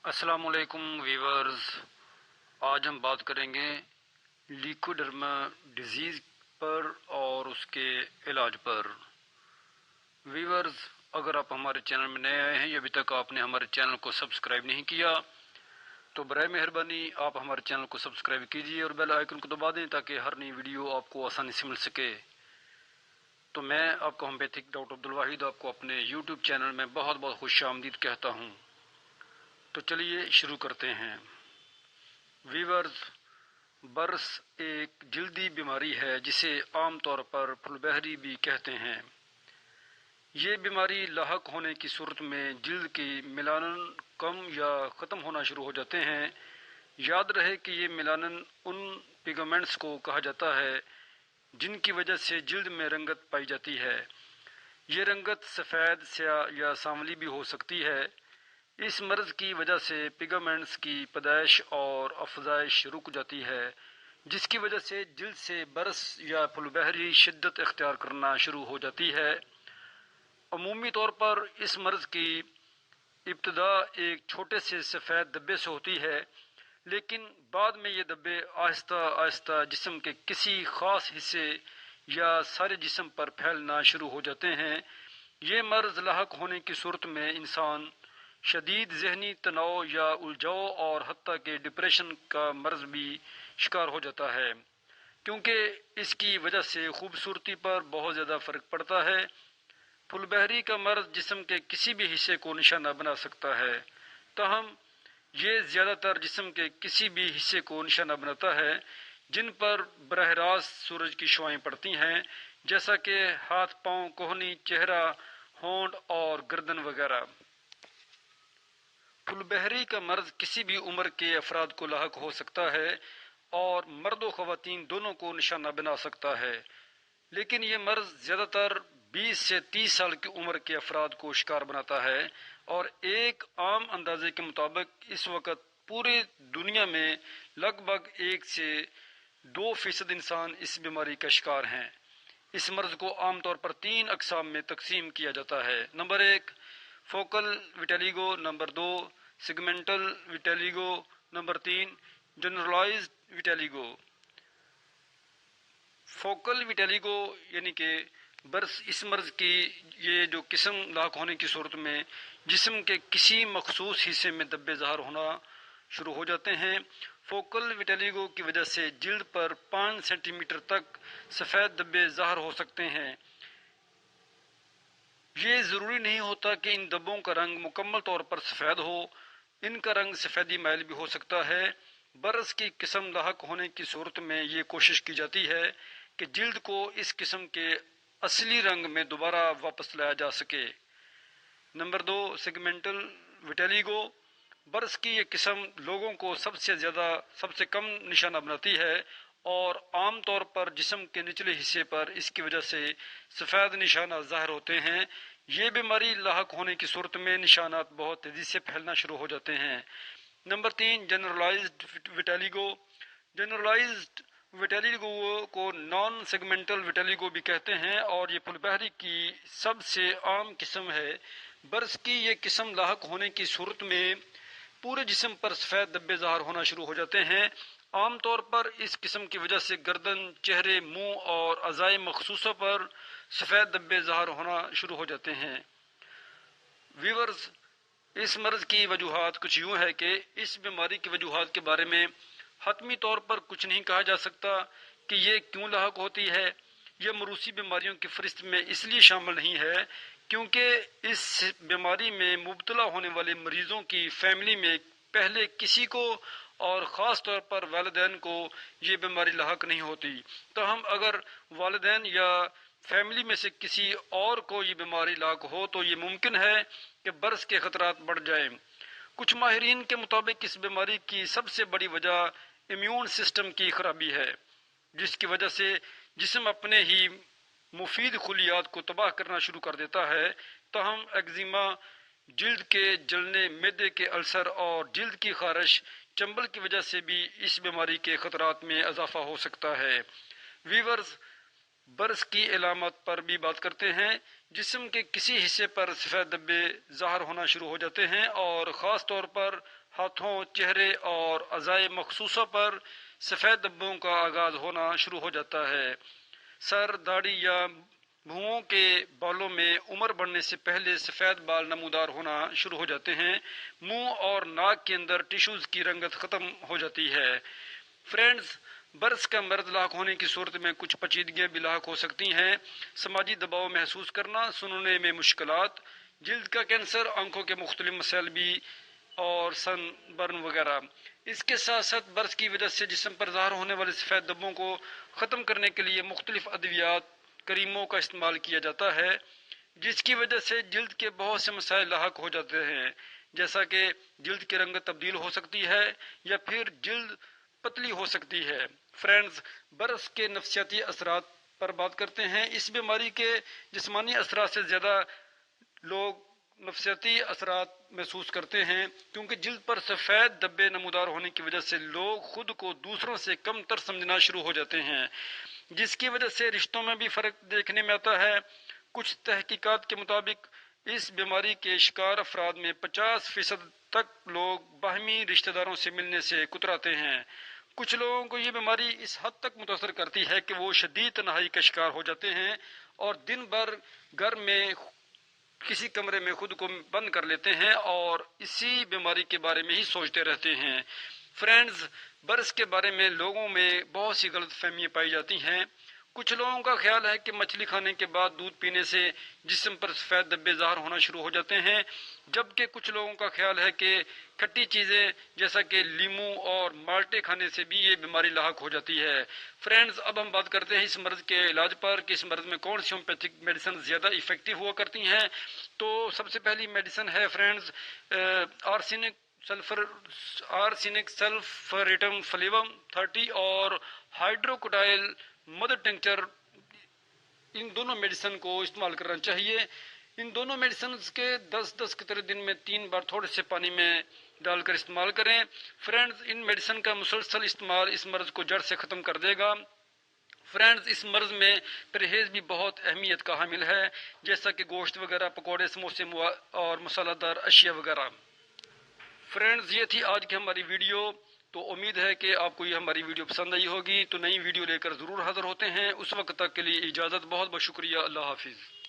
अस्सलाम वालेकुम वीवर्स। आज हम बात करेंगे लीकोडर्मा डिजीज़ पर और उसके इलाज पर। वीवर्स, अगर आप हमारे चैनल में नए आए हैं या अभी तक आपने हमारे चैनल को सब्सक्राइब नहीं किया तो बराए मेहरबानी आप हमारे चैनल को सब्सक्राइब कीजिए और बेल आइकन को दबा दें ताकि हर नई वीडियो आपको आसानी से मिल सके। तो मैं आपका होम्योपैथिक डॉक्टर अब्दुल वाहिद आपको अपने यूट्यूब चैनल में बहुत बहुत खुश आमदीद कहता हूँ। तो चलिए शुरू करते हैं। वीवर्स, बर्स एक जल्दी बीमारी है जिसे आम तौर पर फुलबहरी भी कहते हैं। ये बीमारी लाहक होने की सूरत में जल्द की मिलानन कम या ख़त्म होना शुरू हो जाते हैं। याद रहे कि ये मिलानन उन पिगमेंट्स को कहा जाता है जिनकी वजह से जल्द में रंगत पाई जाती है। ये रंगत सफ़ेद, स्याह या सांवली भी हो सकती है। इस मर्ज़ की वजह से पिगमेंट्स की पैदाइश और अफजाइश रुक जाती है, जिसकी वजह से जिल्द से बरस या फुलबहरी शिद्दत इख्तियार करना शुरू हो जाती है। अमूमी तौर पर इस मर्ज़ की इब्तदा एक छोटे से सफ़ेद धब्बे से होती है, लेकिन बाद में ये धब्बे आहिस्ता आहिस्ता जिस्म के किसी ख़ास हिस्से या सारे जिस्म पर फैलना शुरू हो जाते हैं। ये मर्ज़ लाहक होने की सूरत में इंसान शदीद जहनी तनाव या उलझाव और हत्ता के डिप्रेशन का मर्ज़ भी शिकार हो जाता है, क्योंकि इसकी वजह से खूबसूरती पर बहुत ज़्यादा फ़र्क पड़ता है। फुलबहरी का मर्ज़ जिस्म के किसी भी हिस्से को निशाना बना सकता है, ताहम ये ज़्यादातर जिस्म के किसी भी हिस्से को निशाना बनाता है जिन पर बरह रास्त सूरज की शुआएं पड़ती हैं, जैसा कि हाथ, पाँव, कोहनी, चेहरा, होंठ और गर्दन वगैरह। फुलबहरी का मर्ज़ किसी भी उम्र के अफराद को लाहक हो सकता है और मर्द व ख़वातीन दोनों को निशाना बना सकता है, लेकिन ये मर्ज़ ज़्यादातर 20 से 30 साल की उम्र के अफराद को शिकार बनाता है और एक आम अंदाजे के मुताबिक इस वक्त पूरी दुनिया में लगभग 1 से 2% इंसान इस बीमारी का शिकार हैं। इस मर्ज़ को आम तौर पर 3 अक़साम में तकसीम किया जाता है। Number 1 focal vitiligo, number 2 segmental vitiligo, number 3 generalised vitiligo. Focal vitiligo यानी कि बर्स इस मर्ज़ की ये जो किस्म लाहक होने की सूरत में जिस्म के किसी मखसूस हिस्से में धब्बे ज़ाहिर होना शुरू हो जाते हैं। फोकल विटेलिगो की वजह से जिल्द पर 5 सेंटीमीटर तक सफ़ेद धब्बे ज़ाहिर हो सकते हैं। ये ज़रूरी नहीं होता कि इन धब्बों का रंग मुकम्मल तौर पर सफ़ेद हो, इनका रंग सफ़ेदी माइल भी हो सकता है। बरस की किस्म लाहक होने की सूरत में ये कोशिश की जाती है कि जिल्द को इस किस्म के असली रंग में दोबारा वापस लाया जा सके। Number 2 segmental vitiligo. बरस की ये किस्म लोगों को सबसे कम निशाना बनाती है और आम तौर पर जिस्म के निचले हिस्से पर इसकी वजह से सफ़ेद निशाना ज़ाहिर होते हैं। ये बीमारी लाहक होने की सूरत में निशानात बहुत तेज़ी से फैलना शुरू हो जाते हैं। Number 3 generalised vitiligo. Generalised vitiligo को नॉन सेगमेंटल विटेलिगो भी कहते हैं और ये फुलबहरी की सबसे आम किस्म है। बर्स की ये किस्म लाहक होने की सूरत में पूरे जिस्म पर सफ़ेद धब्बे ज़ाहिर होना शुरू हो जाते हैं। आम तौर पर इस किस्म की वजह से गर्दन, चेहरे, मुंह और अज़ाए मखसूसा पर सफ़ेद धब्बे ज़ाहिर होना शुरू हो जाते हैं। वीवर्स, इस मर्ज़ की वजूहात कुछ यूँ है कि इस बीमारी की वजूहात के बारे में हतमी तौर पर कुछ नहीं कहा जा सकता कि ये क्यों लाहक होती है। यह मरूसी बीमारियों की फ़हरिस्त में इसलिए शामिल नहीं है क्योंकि इस बीमारी में मुब्तला होने वाले मरीज़ों की फ़ैमिली में पहले किसी को और ख़ास तौर पर वालिदैन को ये बीमारी लाहक नहीं होती। तो हम अगर वालिदैन या फैमिली में से किसी और को ये बीमारी लाहक हो तो ये मुमकिन है कि बर्स के ख़तरात बढ़ जाएं। कुछ माहिरीन के मुताबिक इस बीमारी की सबसे बड़ी वजह इम्यून सिस्टम की खराबी है, जिसकी वजह से जिस्म अपने ही मुफीद खुलियात को तबाह करना शुरू कर देता है। ताहम एक्जिमा, जिल्द के जलने, मैदे के अल्सर और जिल्द की खारिश, चंबल की वजह से भी इस बीमारी के ख़तरात में इजाफा हो सकता है। वीवर्स, बर्स की अलामत पर भी बात करते हैं। जिस्म के किसी हिस्से पर सफ़ेद धब्बे ज़ाहिर होना शुरू हो जाते हैं और ख़ास तौर पर ہاتھوں، چہرے اور اعضائے مخصوصہ پر سفید دھبوں کا آغاز ہونا شروع ہو جاتا ہے۔ سر، داڑھی یا بھوؤں کے بالوں میں عمر بڑھنے سے پہلے سفید بال نمودار ہونا شروع ہو جاتے ہیں۔ منہ اور ناک کے اندر ٹشوز کی رنگت ختم ہو جاتی ہے۔ فرینڈز، برس کا مرض لاحق ہونے کی صورت میں کچھ پیچیدگیاں بھی لاحق ہو سکتی ہیں۔ سماجی دباؤ محسوس کرنا، سننے میں مشکلات، جلد کا کینسر، آنکھوں کے مختلف مسائل بھی اور سن برن وغیرہ۔ اس کے ساتھ ساتھ برس کی وجہ سے جسم پر ظاہر ہونے والے سفید دھبوں کو ختم کرنے کے لیے مختلف ادویات، کریموں کا استعمال کیا جاتا ہے، جس کی وجہ سے جلد کے بہت سے مسائل لاحق ہو جاتے ہیں، جیسا کہ جلد کی رنگت تبدیل ہو سکتی ہے یا پھر جلد پتلی ہو سکتی ہے۔ فرینڈز، برس کے نفسیاتی اثرات پر بات کرتے ہیں۔ اس بیماری کے جسمانی اثرات سے زیادہ لوگ نفسیاتی اثرات محسوس کرتے ہیں، کیونکہ جلد پر سفید دھبے نمودار ہونے کی وجہ سے لوگ خود کو دوسروں سے کم تر سمجھنا شروع ہو جاتے ہیں، جس کی وجہ سے رشتوں میں بھی فرق دیکھنے میں آتا ہے۔ کچھ تحقیقات کے مطابق اس بیماری کے شکار افراد میں 50% تک لوگ باہمی رشتہ داروں سے ملنے سے کتراتے ہیں۔ کچھ لوگوں کو یہ بیماری اس حد تک متاثر کرتی ہے کہ وہ شدید تنہائی کا شکار ہو جاتے ہیں اور دن بھر گھر میں کسی کمرے میں خود کو بند کر لیتے ہیں اور اسی بیماری کے بارے میں ہی سوچتے رہتے ہیں۔ فرینڈز، برس کے بارے میں لوگوں میں بہت سی غلط فہمیاں پائی جاتی ہیں۔ کچھ لوگوں کا خیال ہے کہ مچھلی کھانے کے بعد دودھ پینے سے جسم پر سفید دھبے ظاہر ہونا شروع ہو جاتے ہیں، جبکہ کچھ لوگوں کا خیال ہے کہ کھٹی چیزیں جیسا کہ لیموں اور مالٹے کھانے سے بھی یہ بیماری لاحق ہو جاتی ہے۔ فرینڈز، اب ہم بات کرتے ہیں اس مرض کے علاج پر کہ اس مرض میں کون سی ہومیوپیتھک میڈیسن زیادہ افیکٹو ہوا کرتی ہیں۔ تو سب سے پہلی میڈیسن ہے فرینڈز آرسینک سلفریٹم فلیوم 30 اور ہائیڈروکوٹائل مدر ٹنکچر۔ ان دونوں میڈیسن کو استعمال کرنا چاہیے۔ ان دونوں میڈیسنز کے 10 قطرے دن میں 3 بار تھوڑے سے پانی میں ڈال کر استعمال کریں۔ فرینڈز، ان میڈیسن کا مسلسل استعمال اس مرض کو جڑ سے ختم کر دے گا۔ فرینڈز، اس مرض میں پرہیز بھی بہت اہمیت کا حامل ہے، جیسا کہ گوشت وغیرہ، پکوڑے، سموسے اور مسالہ دار اشیاء وغیرہ۔ فرینڈز، یہ تھی آج کی ہماری ویڈیو۔ تو امید ہے کہ آپ کو یہ ہماری ویڈیو پسند آئی ہوگی۔ تو نئی ویڈیو لے کر ضرور حاضر ہوتے ہیں۔ اس وقت تک کے لیے اجازت، بہت بہت شکریہ، اللہ حافظ۔